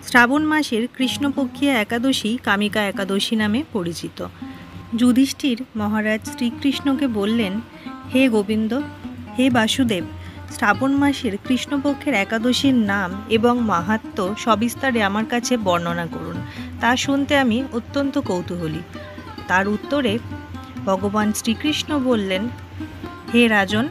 শ্রাবণ মাসের কৃষ্ণপক্ষীয় একাদশী কামিকা একাদশী নামে পরিচিত। যুধিষ্ঠির মহারাজ শ্রীকৃষ্ণকে বললেন, হে গোবিন্দ, হে বাসুদেব, শ্রাবণ মাসের কৃষ্ণপক্ষের একাদশীর নাম এবং মাহাত্ম্য সবিস্তারে আমার কাছে বর্ণনা করুন। তা শুনতে আমি অত্যন্ত কৌতূহলী। তার উত্তরে ভগবান শ্রীকৃষ্ণ বললেন, হে রাজন,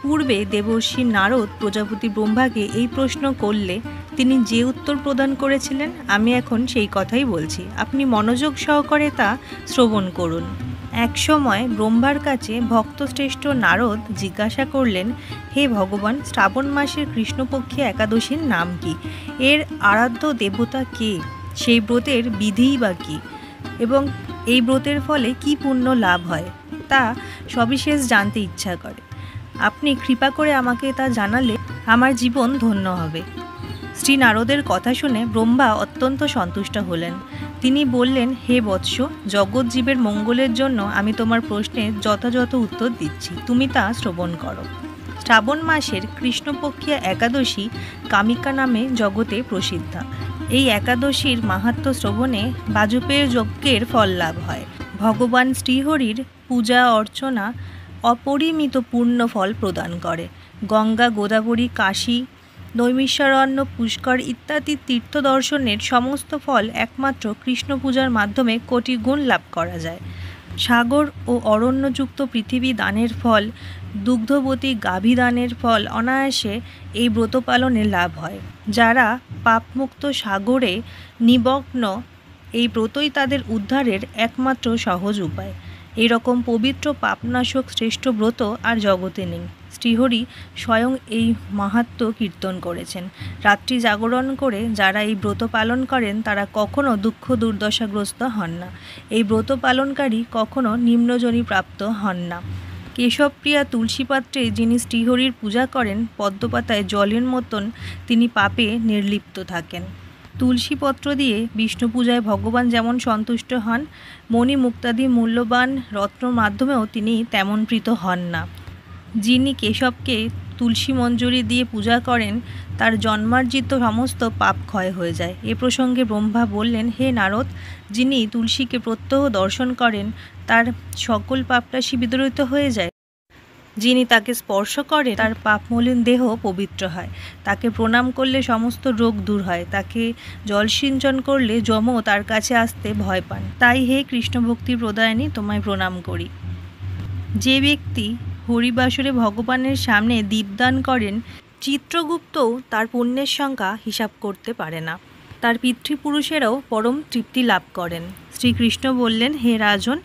পূর্বে দেবর্ষি নারদ প্রজাপতি ব্রহ্মাকে এই প্রশ্ন করলে তিনি যে উত্তর প্রদান করেছিলেন আমি এখন সেই কথাই বলছি। আপনি মনোযোগ সহকারে তা শ্রবণ করুন। এক সময় ব্রহ্মার কাছে ভক্তশ্রেষ্ঠ নারদ জিজ্ঞাসা করলেন, হে ভগবান, শ্রাবণ মাসের কৃষ্ণপক্ষী একাদশীর নাম কি? এর আরাধ্য দেবতা কে? সেই ব্রতের বিধিই বা কী? এবং এই ব্রতের ফলে কি পুণ্য লাভ হয় তা সবিশেষ জানতে ইচ্ছা করে। আপনি কৃপা করে আমাকে তা জানালে আমার জীবন ধন্য হবে। শ্রী নারদের কথা শুনে ব্রহ্মা অত্যন্ত সন্তুষ্ট হলেন। তিনি বললেন, হে বৎস, জগৎ জীবের মঙ্গলের জন্য আমি তোমার প্রশ্নের যথাযথ উত্তর দিচ্ছি, তুমি তা শ্রবণ করো। শ্রাবণ মাসের কৃষ্ণপক্ষীয় একাদশী কামিকা নামে জগতে প্রসিদ্ধা। এই একাদশীর মাহাত্ম্য শ্রবণে বাজপেয়ী যজ্ঞের ফল লাভ হয়। ভগবান শ্রীহরির পূজা অর্চনা অপরিমিত পূর্ণ ফল প্রদান করে। গঙ্গা, গোদাবরী, কাশী, নৈমিষারণ্য, পুষ্কর ইত্যাদি তীর্থ দর্শনের সমস্ত ফল একমাত্র কৃষ্ণ পূজার মাধ্যমে কোটি গুণ লাভ করা যায়। সাগর ও অরণ্যযুক্ত পৃথিবী দানের ফল, দুগ্ধবতী গাভী দানের ফল অনায়াসে এই ব্রত পালনে লাভ হয়। যারা পাপমুক্ত সাগরে নিমগ্ন, এই ব্রতই তাদের উদ্ধারের একমাত্র সহজ উপায়। এরকম পবিত্র পাপনাশক শ্রেষ্ঠ ব্রত আর জগতে নেই। শ্রীহরি স্বয়ং এই মাহাত্ম্য কীর্তন করেছেন। রাত্রি জাগরণ করে যারা এই ব্রত পালন করেন তারা কখনো দুঃখ দুর্দশাগ্রস্ত হন না। এই ব্রত পালনকারী কখনো নিম্নজনী প্রাপ্ত হন না। কেশবপ্রিয়া তুলসী পাত্রে যিনি শ্রীহরির পূজা করেন, পদ্মপাতায় জলের মতন তিনি পাপে নির্লিপ্ত থাকেন। তুলসী পত্র দিয়ে বিষ্ণু পূজায় ভগবান যেমন সন্তুষ্ট হন, মণি মুক্তাদি মূল্যবান রত্ন মাধ্যমেও তিনি তেমন প্রীত হন না। যিনি কেশবকে তুলসী মঞ্জরি দিয়ে পূজা করেন তার জন্মার্জিত সমস্ত পাপ ক্ষয় হয়ে যায়। এ প্রসঙ্গে ব্রহ্মা বললেন, হে নারদ, যিনি তুলসীকে প্রত্যহ দর্শন করেন তার সকল পাপরাশি বিদরিত হয়ে যায়। যিনি তাকে স্পর্শ করে তার পাপমলিন দেহ পবিত্র হয়। তাকে প্রণাম করলে সমস্ত রোগ দূর হয়। তাকে জলসিঞ্চন করলে যমও তার কাছে আসতে ভয় পান। তাই হে কৃষ্ণ ভক্তি প্রদায়িনী, তোমায় প্রণাম করি। যে ব্যক্তি হরিবাসরে ভগবানের সামনে দীপদান করেন, চিত্রগুপ্তও তার পুণ্যের সংখ্যা হিসাব করতে পারে না। তার পিতৃপুরুষেরাও পরম তৃপ্তি লাভ করেন। শ্রীকৃষ্ণ বললেন, হে রাজন,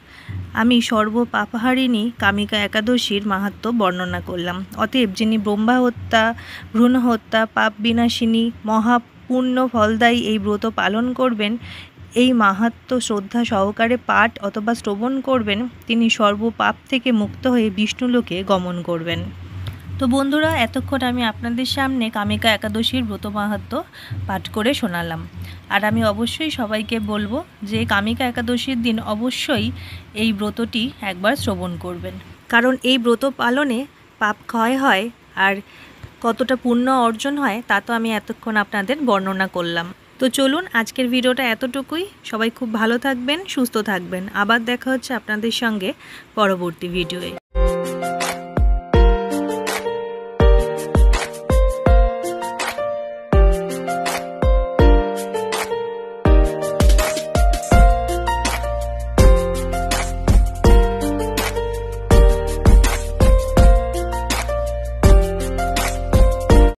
আমি সর্বপাপহারিণী কামিকা একাদশীর মাহাত্ম্য বর্ণনা করলাম। অতএব যিনি ব্রহ্মা হত্যা, ভ্রূণ হত্যা, পাপ বিনাশিনী, মহাপুণ্য ফলদায়ী এই ব্রত পালন করবেন, এই মাহাত্ম্য শ্রদ্ধা সহকারে পাঠ অথবা শ্রবণ করবেন, তিনি সর্বপাপ থেকে মুক্ত হয়ে বিষ্ণুলোকে গমন করবেন। তো বন্ধুরা, এতক্ষণ আমি আপনাদের সামনে কামিকা একাদশীর ব্রত মাহাত্ম্য পাঠ করে শোনালাম। আর আমি অবশ্যই সবাইকে বলবো যে কামিকা একাদশীর দিন অবশ্যই এই ব্রতটি একবার শ্রবণ করবেন, কারণ এই ব্রত পালনে পাপ ক্ষয় হয় আর কতটা পুণ্য অর্জন হয় তা তো আমি এতক্ষণ আপনাদের বর্ণনা করলাম। তো চলুন, আজকের ভিডিওটা এতটুকুই। সবাই খুব ভালো থাকবেন, সুস্থ থাকবেন। আবার দেখা হচ্ছে আপনাদের সঙ্গে পরবর্তী ভিডিওয়ে।